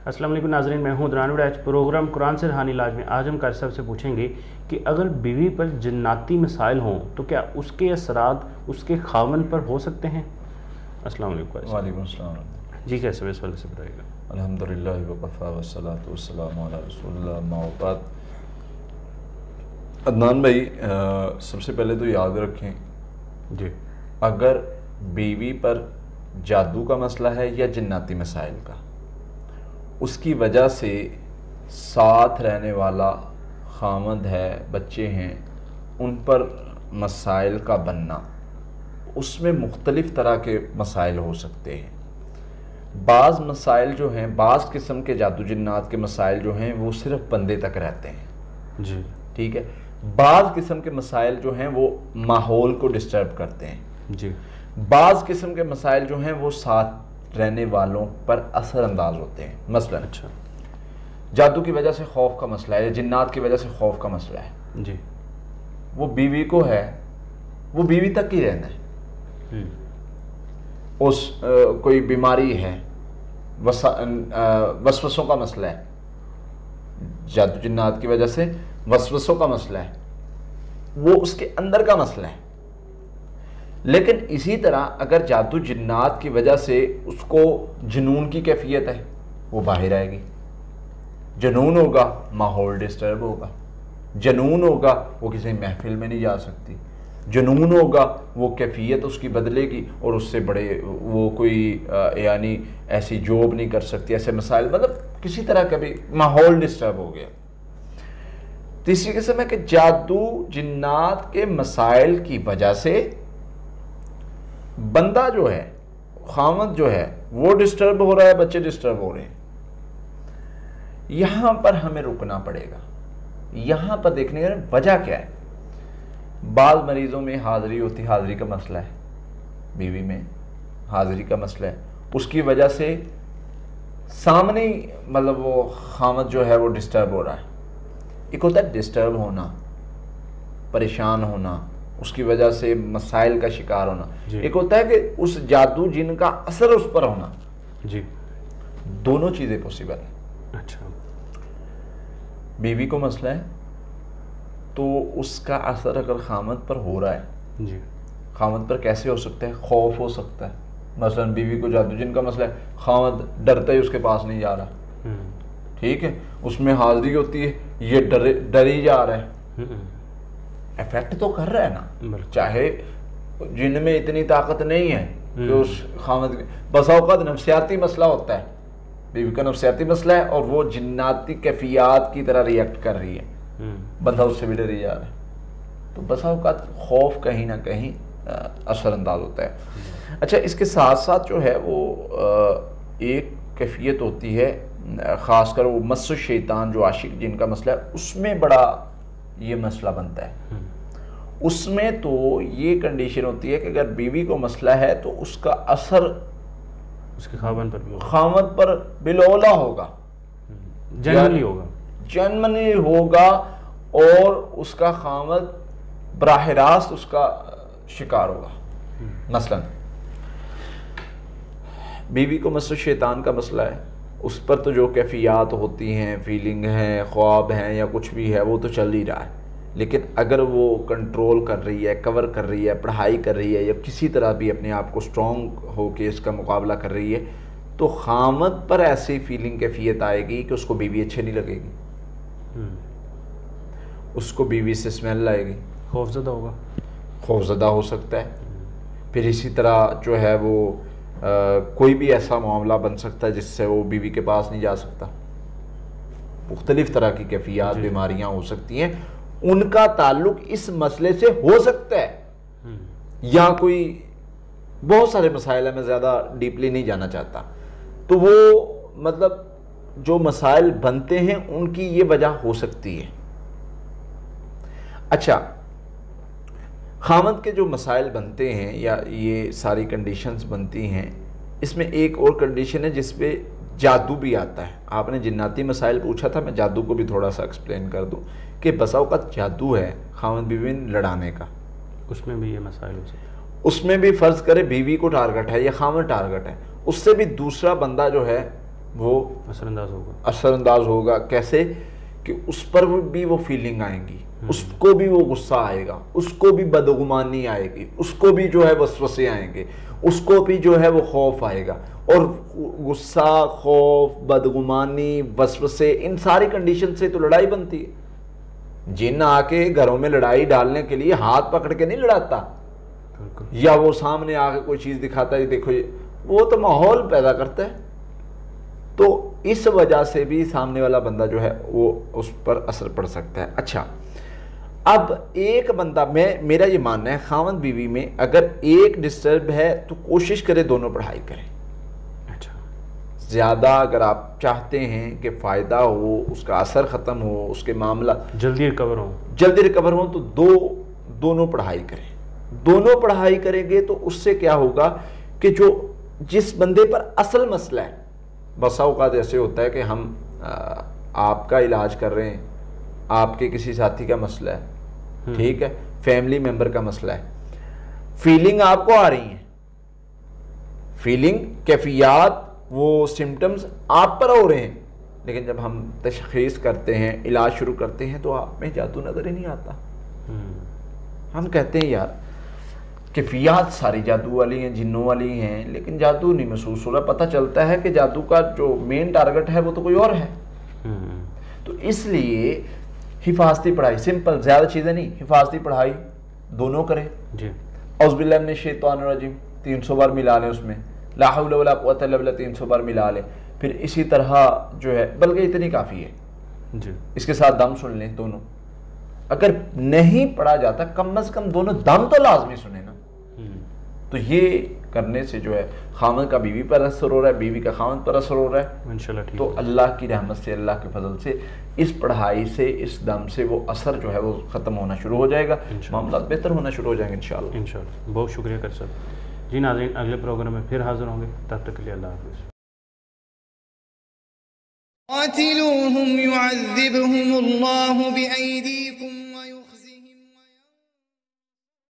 अस्सलाम वालेकुम नाज़रीन, मैं हूं दरान आज प्रोग्राम कुरान से रूहानी इलाज में। आज हम कारी साहब से पूछेंगे कि अगर बीवी पर जन्नाती मसाइल हों तो क्या उसके असरात उसके खावन पर हो सकते हैं। अस्सलाम वालेकुम। वालेकुम अस्सलाम। जी, कैसे इस वाले से बताइएगा। अल्हम्दुलिल्लाह वकफ़ा वस्सलातु वस्सलामु अला रसूलिल्लाह अम्मा बाद। अदनान भाई, सबसे पहले तो याद रखें जी, अगर बीवी पर जादू का मसला है या जन्नाती मसाइल का, उसकी वजह से साथ रहने वाला खामद है, बच्चे हैं, उन पर मसाइल का बनना, उसमें मुख्तलिफ़ तरह के मसाइल हो सकते हैं। बाज़ मसाइल जो हैं, बाज़ किस्म के जादू जन्नात के मसाइल जो हैं वो सिर्फ बंदे तक रहते हैं। जी, ठीक है। बाज़ किस्म के मसाइल जो हैं वो माहौल को डिस्टर्ब करते हैं। जी, बाज़ किस्म के मसाइल जो हैं वो साथ रहने वालों पर असरअंदाज होते हैं। मसलन अच्छा, जादू की वजह से खौफ का मसला है या जिन्नात की वजह से खौफ का मसला है, जी, वो बीवी को है, वो बीवी तक ही रहना है। उस कोई बीमारी है, वसवसों का मसला है, जादू जिन्नात की वजह से वसवसों का मसला है, वो उसके अंदर का मसला है। लेकिन इसी तरह अगर जादू जिन्नात की वजह से उसको जुनून की कैफियत है, वो बाहर आएगी। जुनून होगा, माहौल डिस्टर्ब होगा। जुनून होगा, वो किसी महफिल में नहीं जा सकती। जुनून होगा, वो कैफियत उसकी बदलेगी और उससे बड़े वो कोई यानी ऐसी जॉब नहीं कर सकती, ऐसे मसाइल, मतलब किसी तरह का भी माहौल डिस्टर्ब हो गया। तीसरी किस्म है कि जादू जिन्नात के मसाइल की वजह से बंदा जो है, खामद जो है, वो डिस्टर्ब हो रहा है, बच्चे डिस्टर्ब हो रहे हैं। यहां पर हमें रुकना पड़ेगा, यहां पर देखने का वजह क्या है। बाल मरीजों में हाजिरी होती, हाजिरी का मसला है, बीवी में हाजिरी का मसला है, उसकी वजह से सामने मतलब वो खामद जो है वो डिस्टर्ब हो रहा है। एक होता है डिस्टर्ब होना, परेशान होना, उसकी वजह से मसाइल का शिकार होना। एक होता है कि उस जादू जिन का असर उस पर होना। जी, दोनों चीज़ें पॉसिबल है। अच्छा, बीवी को मसला है तो उसका असर अगर खामद पर हो रहा है, जी, खामद पर कैसे हो सकता है? खौफ हो सकता है। मसलन बीवी को जादू जिन का मसला है, खामद डरता ही उसके पास नहीं जा रहा, ठीक है, उसमें हाजिरी होती है, ये डर ही जा रहा है, इफेक्ट तो कर रहा है ना। चाहे जिन में इतनी ताकत नहीं है कि उस खामद, बसा औक़ात नफ्सियाती मसला होता है, बीवी का नफ्सियाती मसला है और वो जिन्नाती कैफियत की तरह रिएक्ट कर रही है, बंदा उससे भी डरी जा रहा है, तो बसा औक़ात खौफ कहीं ना कहीं असरअंदाज होता है। अच्छा, इसके साथ साथ जो है वो एक कैफियत होती है, ख़ासकर वो मस्सु शैतान जो आशिक जिनका मसला है, उसमें बड़ा ये मसला बनता है। उसमें तो ये कंडीशन होती है कि अगर बीवी को मसला है तो उसका असर उसके खावन पर भी होगा, खामद पर बिलौला होगा, जनरली होगा, जनरली होगा, और उसका खामद बराह रास्त उसका शिकार होगा। मसलन बीवी को मस्सु शैतान का मसला है, उस पर तो जो कैफियत होती हैं, फीलिंग हैं, ख्वाब हैं या कुछ भी है, वो तो चल ही रहा है। लेकिन अगर वो कंट्रोल कर रही है, कवर कर रही है, पढ़ाई कर रही है या किसी तरह भी अपने आप को स्ट्रॉन्ग होकर इसका मुकाबला कर रही है, तो खामद पर ऐसी फीलिंग कैफियत आएगी कि उसको बीवी अच्छी नहीं लगेगी, उसको बीवी से स्मेल आएगी, खौफजदा होगा, खौफजदा हो सकता है। फिर इसी तरह जो है वो कोई भी ऐसा मामला बन सकता है जिससे वो बीवी के पास नहीं जा सकता। मुख्तलिफ तरह की कैफियत, बीमारियां हो सकती हैं, उनका ताल्लुक इस मसले से हो सकता है, या कोई बहुत सारे मसाइल है, मैं ज़्यादा डीपली नहीं जाना चाहता। तो वो मतलब जो मसाइल बनते हैं उनकी ये वजह हो सकती है। अच्छा, खामद के जो मसाइल बनते हैं या ये सारी कंडीशंस बनती हैं, इसमें एक और कंडीशन है जिस पे जादू भी आता है। आपने जिन्नाती मसाइल पूछा था, मैं जादू को भी थोड़ा सा एक्सप्लेन कर दूं कि बसा औक़ात जादू है खामद बीवी लड़ाने का, उसमें भी ये मसाइल हो सकते हैं। उसमें भी फ़र्ज़ करे बीवी को टारगेट है या खामद टारगेट है, उससे भी दूसरा बंदा जो है वो असरअंदाज होगा। कैसे कि उस पर भी वो फीलिंग आएंगी, उसको भी वो गुस्सा आएगा, उसको भी बदगुमानी आएगी, उसको भी जो है वसवसे आएंगे, उसको भी जो है वो खौफ आएगा। और गुस्सा, खौफ, बदगुमानी, वसवसे, इन सारी कंडीशन से तो लड़ाई बनती है। जिन आके घरों में लड़ाई डालने के लिए हाथ पकड़ के नहीं लड़ाता, या वो सामने आके कोई चीज दिखाता है, देखो ये, वो तो माहौल पैदा करता है। तो इस वजह से भी सामने वाला बंदा जो है वो उस पर असर पड़ सकता है। अच्छा, अब एक बंदा, मेरा ये मानना है खावंद बीवी में अगर एक डिस्टर्ब है तो कोशिश करे दोनों पढ़ाई करें। अच्छा, ज़्यादा अगर आप चाहते हैं कि फ़ायदा हो, उसका असर ख़त्म हो, उसके मामला जल्दी रिकवर हो, तो दोनों पढ़ाई करें। दोनों पढ़ाई करेंगे तो उससे क्या होगा कि जिस बंदे पर असल मसला है, बसा औकात ऐसे होता है कि हम आपका इलाज कर रहे हैं, आपके किसी साथी का मसला है, ठीक है, फैमिली मेंबर का मसला है, फीलिंग आपको आ रही है, फीलिंग, कैफियत, वो सिम्टम्स आप पर हो रहे हैं, लेकिन जब हम तशख़ीस करते हैं, इलाज शुरू करते हैं, तो आप में जादू नज़र ही नहीं आता। हम कहते हैं यार कैफियत सारी जादू वाली हैं, जिन्नों वाली हैं, लेकिन जादू नहीं महसूस हो रहा। पता चलता है कि जादू का जो मेन टारगेट है वो तो कोई और है। तो इसलिए हिफाजती पढ़ाई, सिंपल, ज़्यादा चीज़ें नहीं, हिफाजती पढ़ाई दोनों करें। औज़ुबिल्लाहि मिनश शैतानिर रजीम 300 बार मिला लें, उसमें ला हौला वला कुव्वता इल्ला बिल्लाह 300 बार मिला लें। फिर इसी तरह जो है, बल्कि इतनी काफ़ी है जी, इसके साथ दम सुन लें दोनों। अगर नहीं पढ़ा जाता, कम से कम दोनों दम तो लाजमी सुने ना। तो ये करने से जो है खामद का बीवी पर असर हो रहा है, बीवी का खामद पर असर हो रहा है इंशाल्लाह। तो अल्लाह की रहमत से, अल्लाह के फजल से, इस पढ़ाई से, इस दम से वो असर जो है वो ख़त्म होना शुरू हो जाएगा, मामला बेहतर होना शुरू हो जाएंगे इंशाल्लाह। बहुत शुक्रिया कर साहब जी। नाज़रीन, अगले प्रोग्राम में फिर हाजिर होंगे, तब तक के लिए अल्लाह हाफ़िज़। क़ातिलूहुम युअज़्ज़िबहुमुल्लाहु बिअयदीकुम